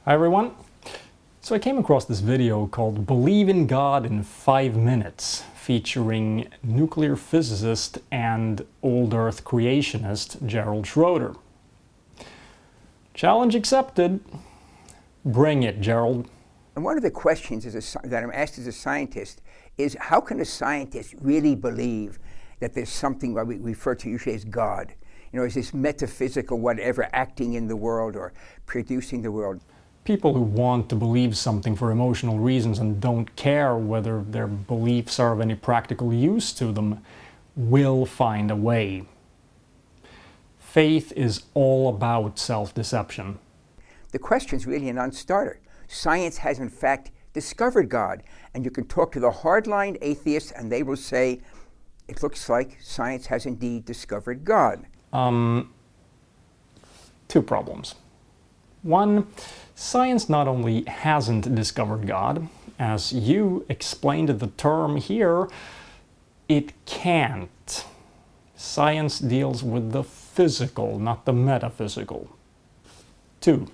Hi everyone. So I came across this video called Believe in God in 5 Minutes, featuring nuclear physicist and old Earth creationist Gerald Schroeder. Challenge accepted. Bring it, Gerald. And one of the questions that I'm asked as a scientist is, how can a scientist really believe that there's something what we refer to usually as God? You know, is this metaphysical whatever acting in the world or producing the world? People who want to believe something for emotional reasons and don't care whether their beliefs are of any practical use to them will find a way. Faith is all about self-deception. The question's really a non-starter. Science has in fact discovered God, and you can talk to the hardline atheists and they will say, it looks like science has indeed discovered God. Two problems. One, science not only hasn't discovered God, as you explained the term here, it can't. Science deals with the physical, not the metaphysical. Two,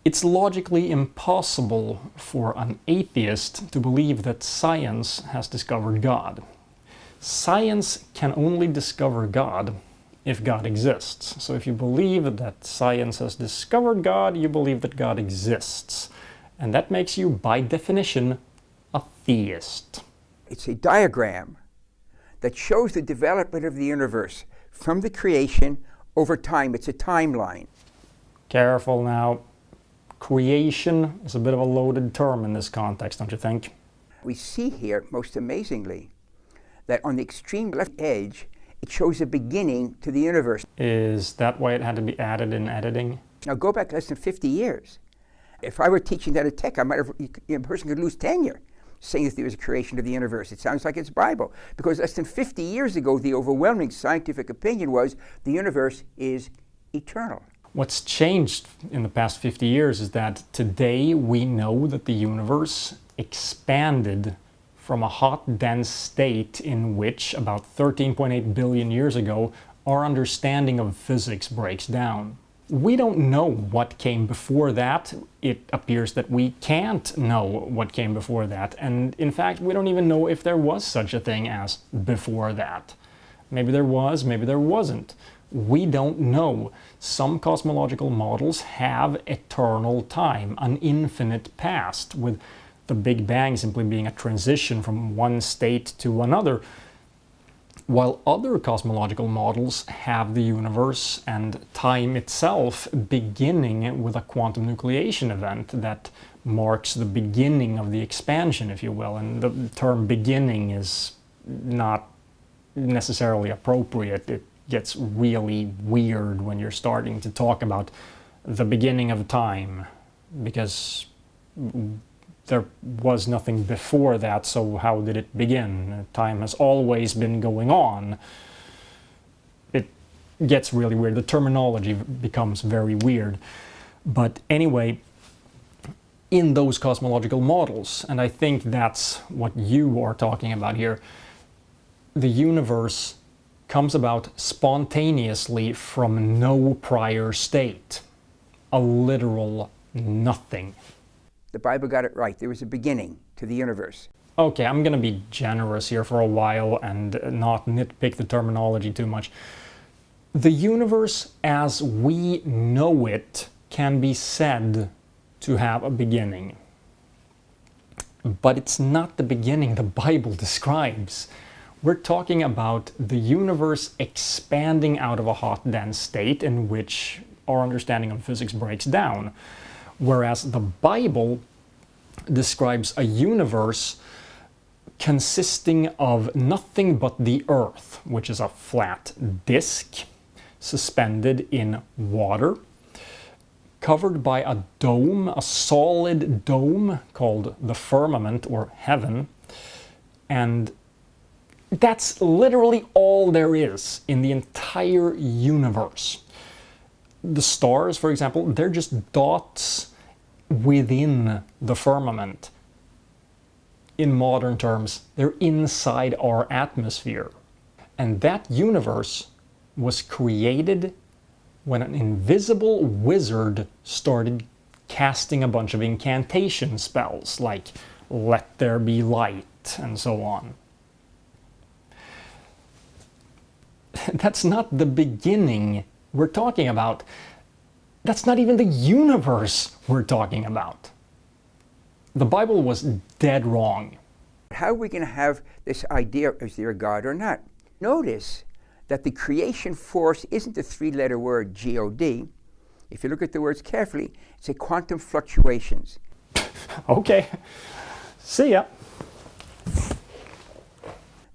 it's logically impossible for an atheist to believe that science has discovered God. Science can only discover God if God exists. So if you believe that science has discovered God, you believe that God exists. And that makes you, by definition, a theist. It's a diagram that shows the development of the universe from the creation over time. It's a timeline. Careful now. Creation is a bit of a loaded term in this context, don't you think? We see here, most amazingly, that on the extreme left edge, it shows a beginning to the universe. Is that why it had to be added in editing? Now go back less than 50 years. If I were teaching that at Tech, a person could lose tenure saying that there was a creation of the universe. It sounds like it's Bible. Because less than 50 years ago, the overwhelming scientific opinion was the universe is eternal. What's changed in the past 50 years is that today we know that the universe expanded from a hot, dense state in which, about 13.8 billion years ago, our understanding of physics breaks down. We don't know what came before that. It appears that we can't know what came before that. And in fact, we don't even know if there was such a thing as before that. Maybe there was, maybe there wasn't. We don't know. Some cosmological models have eternal time, an infinite past, with the Big Bang simply being a transition from one state to another, while other cosmological models have the universe and time itself beginning with a quantum nucleation event that marks the beginning of the expansion, if you will. And the term beginning is not necessarily appropriate. It gets really weird when you're starting to talk about the beginning of time, because there was nothing before that, so how did it begin? Time has always been going on. It gets really weird. The terminology becomes very weird. But anyway, in those cosmological models, and I think that's what you are talking about here, the universe comes about spontaneously from no prior state. A literal nothing. The Bible got it right. There was a beginning to the universe. Okay, I'm going to be generous here for a while and not nitpick the terminology too much. The universe as we know it can be said to have a beginning. But it's not the beginning the Bible describes. We're talking about the universe expanding out of a hot, dense state in which our understanding of physics breaks down. Whereas the Bible describes a universe consisting of nothing but the earth, which is a flat disk suspended in water, covered by a dome, a solid dome called the firmament or heaven, and that's literally all there is in the entire universe. The stars, for example, they're just dots within the firmament. In modern terms, they're inside our atmosphere. And that universe was created when an invisible wizard started casting a bunch of incantation spells, like let there be light, and so on. That's not the beginning we're talking about. That's not even the universe we're talking about. The Bible was dead wrong. How are we going to have this idea, is there a God or not? Notice that the creation force isn't the three-letter word God. If you look at the words carefully, it's a quantum fluctuations. Okay. See ya.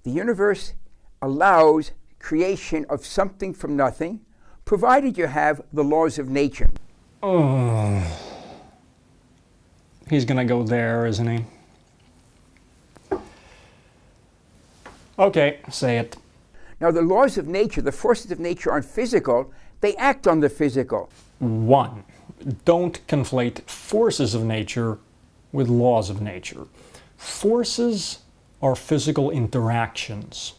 The universe allows creation of something from nothing, provided you have the laws of nature. Oh. He's gonna go there, isn't he? Okay, say it. Now, the laws of nature, the forces of nature aren't physical, they act on the physical. 1. Don't conflate forces of nature with laws of nature. Forces are physical interactions.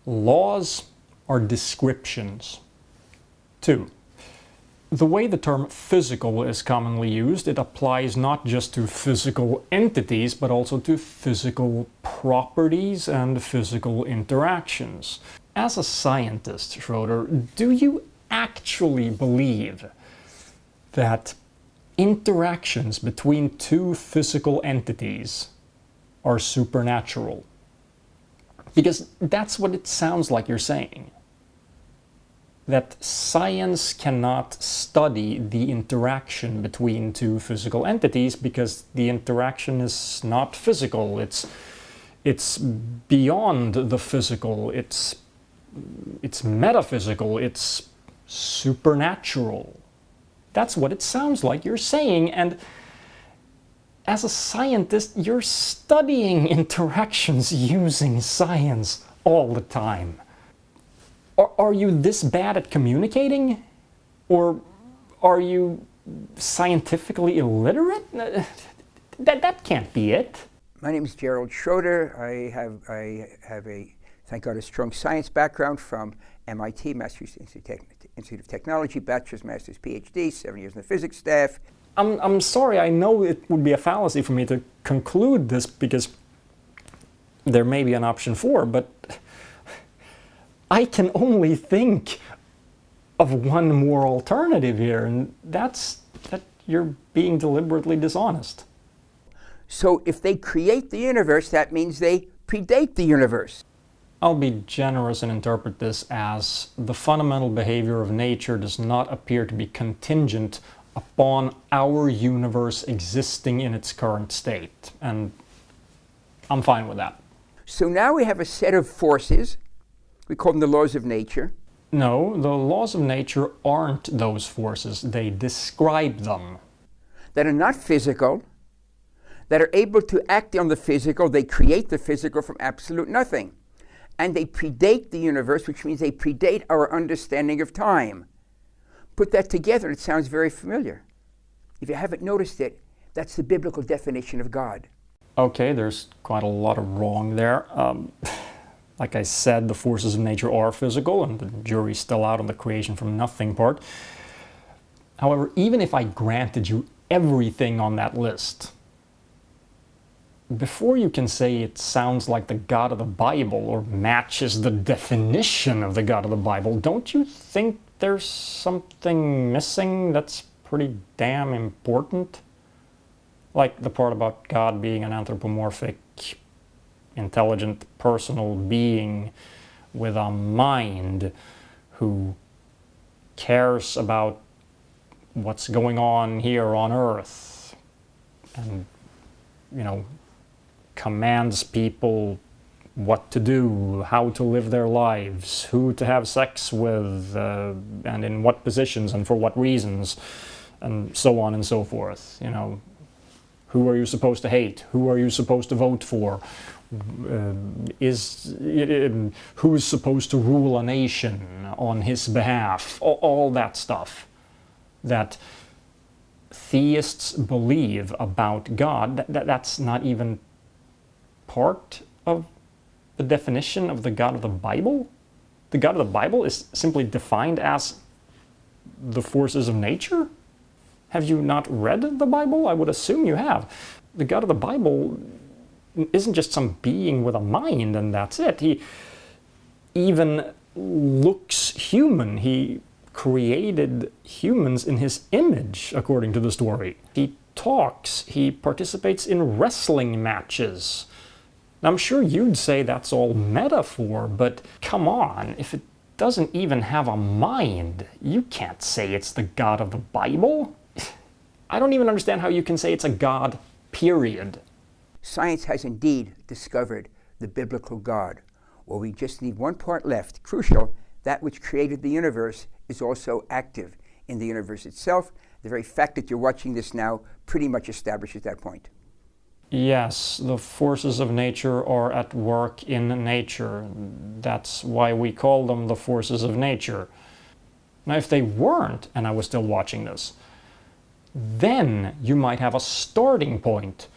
Laws are descriptions. 2. The way the term physical is commonly used, it applies not just to physical entities, but also to physical properties and physical interactions. As a scientist, Schroeder, do you actually believe that interactions between two physical entities are supernatural? Because that's what it sounds like you're saying. That science cannot study the interaction between two physical entities because the interaction is not physical. It's beyond the physical. It's metaphysical. It's supernatural. That's what it sounds like you're saying. And as a scientist, you're studying interactions using science all the time. Are you this bad at communicating? Or are you scientifically illiterate? That can't be it. My name is Gerald Schroeder. I have a, thank God, a strong science background from MIT, Massachusetts Institute of Technology, bachelor's, master's, PhD, 7 years in the physics staff. I'm sorry, I know it would be a fallacy for me to conclude this because there may be an option 4, but I can only think of one more alternative here, and that's that you're being deliberately dishonest. So if they create the universe, that means they predate the universe. I'll be generous and interpret this as the fundamental behavior of nature does not appear to be contingent upon our universe existing in its current state, and I'm fine with that. So now we have a set of forces. We call them the laws of nature. No, the laws of nature aren't those forces. They describe them. That are not physical, that are able to act on the physical. They create the physical from absolute nothing. And they predate the universe, which means they predate our understanding of time. Put that together, it sounds very familiar. If you haven't noticed it, that's the biblical definition of God. Okay, there's quite a lot of wrong there. Like I said, the forces of nature are physical, and the jury's still out on the creation from nothing part. However, even if I granted you everything on that list, before you can say it sounds like the God of the Bible or matches the definition of the God of the Bible, don't you think there's something missing that's pretty damn important? Like the part about God being an anthropomorphic, intelligent, personal being with a mind who cares about what's going on here on Earth and, commands people what to do, how to live their lives, who to have sex with, and in what positions and for what reasons, and so on and so forth. Who are you supposed to hate? Who are you supposed to vote for? Who's supposed to rule a nation on his behalf? All that stuff that theists believe about God, that's not even part of the definition of the God of the Bible? The God of the Bible is simply defined as the forces of nature? Have you not read the Bible? I would assume you have. The God of the Bible isn't just some being with a mind and that's it. He even looks human. He created humans in his image, according to the story. He talks. He participates in wrestling matches. I'm sure you'd say that's all metaphor, but come on, if it doesn't even have a mind, you can't say it's the God of the Bible. I don't even understand how you can say it's a God, period. Science has indeed discovered the biblical God. Well, we just need one part left. Crucial, that which created the universe is also active in the universe itself. The very fact that you're watching this now pretty much establishes that point. Yes, the forces of nature are at work in nature. That's why we call them the forces of nature. Now, if they weren't, and I was still watching this, then you might have a starting point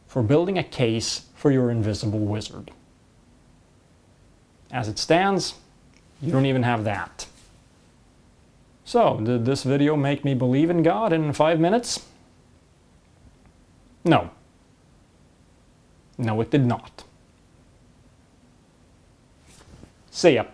for building a case for your invisible wizard. As it stands, you don't even have that. So, did this video make me believe in God in 5 minutes? No. No, it did not. See ya.